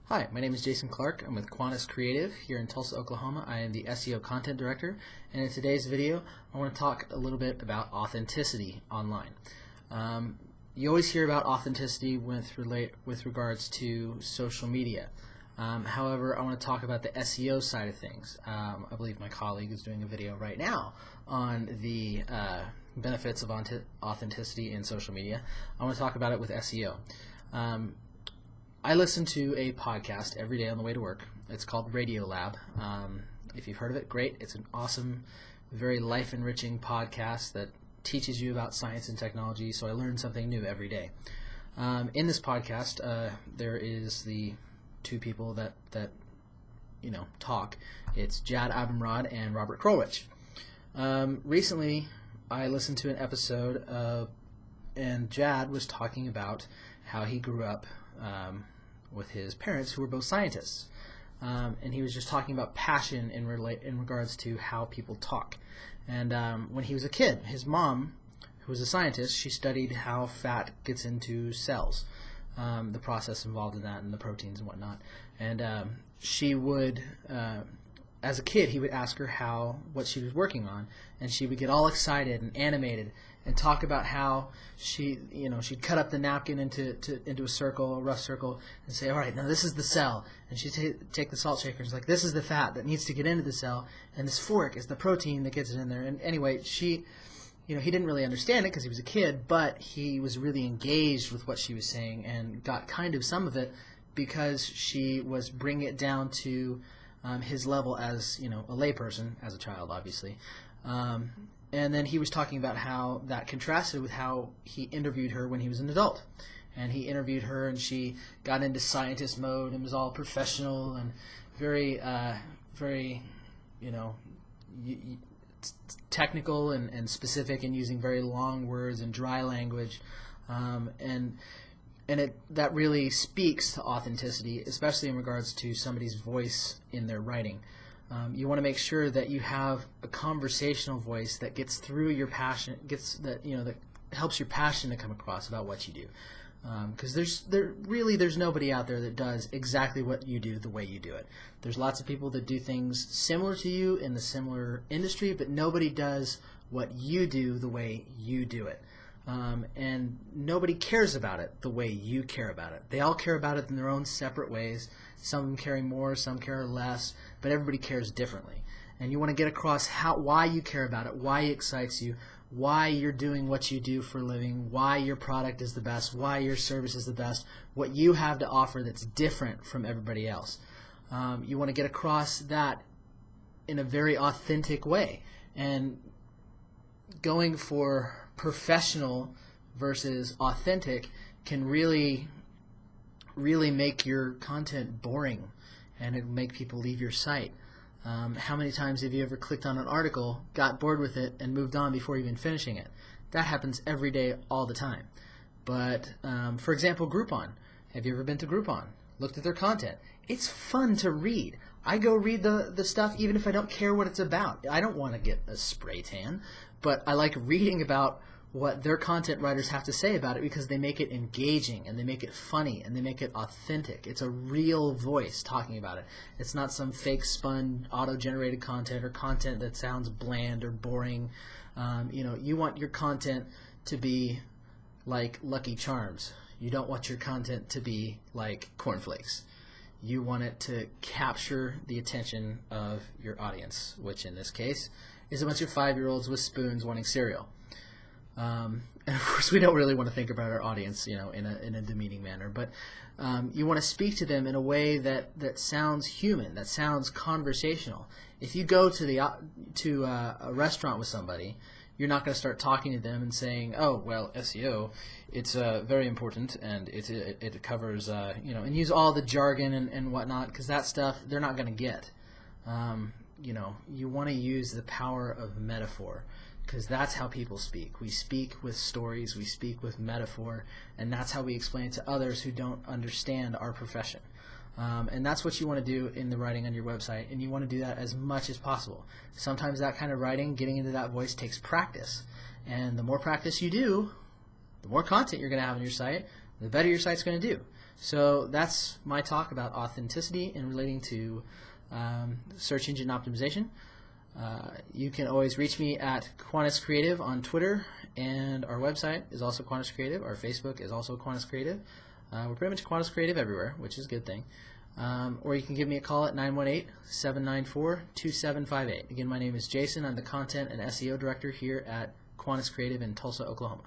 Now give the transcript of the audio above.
Hi, my name is Jason Clark. I'm with Quantus Creative here in Tulsa, Oklahoma. I am the SEO Content Director, and in today's video, I want to talk a little bit about authenticity online. You always hear about authenticity with regards to social media. However, I want to talk about the SEO side of things. I believe my colleague is doing a video right now on the benefits of authenticity in social media. I want to talk about it with SEO. I listen to a podcast every day on the way to work. It's called Radiolab. If you've heard of it, great. It's an awesome, very life-enriching podcast that teaches you about science and technology, so I learn something new every day. In this podcast, there is the two people that talk. It's Jad Abumrad and Robert Krulwich. Recently, I listened to an episode and Jad was talking about how he grew up with his parents, who were both scientists, and he was just talking about passion in regards to how people talk. And when he was a kid, his mom, who was a scientist, she studied how fat gets into cells, the process involved in that, and the proteins and whatnot. And she would, as a kid, he would ask her what she was working on, and she would get all excited and animated and talk about how she'd cut up the napkin into a circle, a rough circle, and say, all right, now this is the cell. And she'd take the salt shaker and she's like, this is the fat that needs to get into the cell, and this fork is the protein that gets it in there. And anyway, he didn't really understand it because he was a kid, but he was really engaged with what she was saying and got kind of some of it because she was bringing it down to his level as a layperson, as a child, obviously. And then he was talking about how that contrasted with how he interviewed her when he was an adult. And he interviewed her, and she got into scientist mode and was all professional and very, technical and specific, and using very long words and dry language. That really speaks to authenticity, especially in regards to somebody's voice in their writing. You want to make sure that you have a conversational voice that gets through your passion, that helps your passion to come across about what you do. Because there's nobody out there that does exactly what you do the way you do it. There's lots of people that do things similar to you in the similar industry, but nobody does what you do the way you do it. And nobody cares about it the way you care about it. They all care about it in their own separate ways. Some of them care more, some care less, but everybody cares differently. And you want to get across why you care about it, why it excites you, why you're doing what you do for a living, why your product is the best, why your service is the best, what you have to offer that's different from everybody else. You want to get across that in a very authentic way. And going for professional versus authentic can really make your content boring, and it will make people leave your site. How many times have you ever clicked on an article, got bored with it, and moved on before even finishing it? That happens every day, all the time. But for example, Groupon. Have you ever been to Groupon? Looked at their content? It's fun to read. I go read the stuff even if I don't care what it's about. I don't want to get a spray tan, but I like reading about what their content writers have to say about it because they make it engaging and they make it funny and they make it authentic. It's a real voice talking about it. It's not some fake spun auto-generated content or content that sounds bland or boring. You want your content to be like Lucky Charms. You don't want your content to be like cornflakes. You want it to capture the attention of your audience, which in this case is a bunch of 5-year-olds with spoons wanting cereal. And of course, we don't really want to think about our audience, in a demeaning manner. But you want to speak to them in a way that sounds human, that sounds conversational. If you go to a restaurant with somebody, you're not going to start talking to them and saying, "Oh, well, SEO, it's very important, and it covers and use all the jargon and whatnot, because that stuff they're not going to get. You want to use the power of metaphor, because that's how people speak. We speak with stories, we speak with metaphor, and that's how we explain it to others who don't understand our profession. And that's what you want to do in the writing on your website, and you want to do that as much as possible. Sometimes that kind of writing, getting into that voice, takes practice. And the more practice you do, the more content you're going to have on your site, the better your site's going to do. So that's my talk about authenticity in relating to search engine optimization. You can always reach me at Quantus Creative on Twitter, and our website is also Quantus Creative. Our Facebook is also Quantus Creative. We're pretty much Quantus Creative everywhere, which is a good thing. Or you can give me a call at 918-794-2758. Again, my name is Jason. I'm the Content and SEO Director here at Quantus Creative in Tulsa, Oklahoma.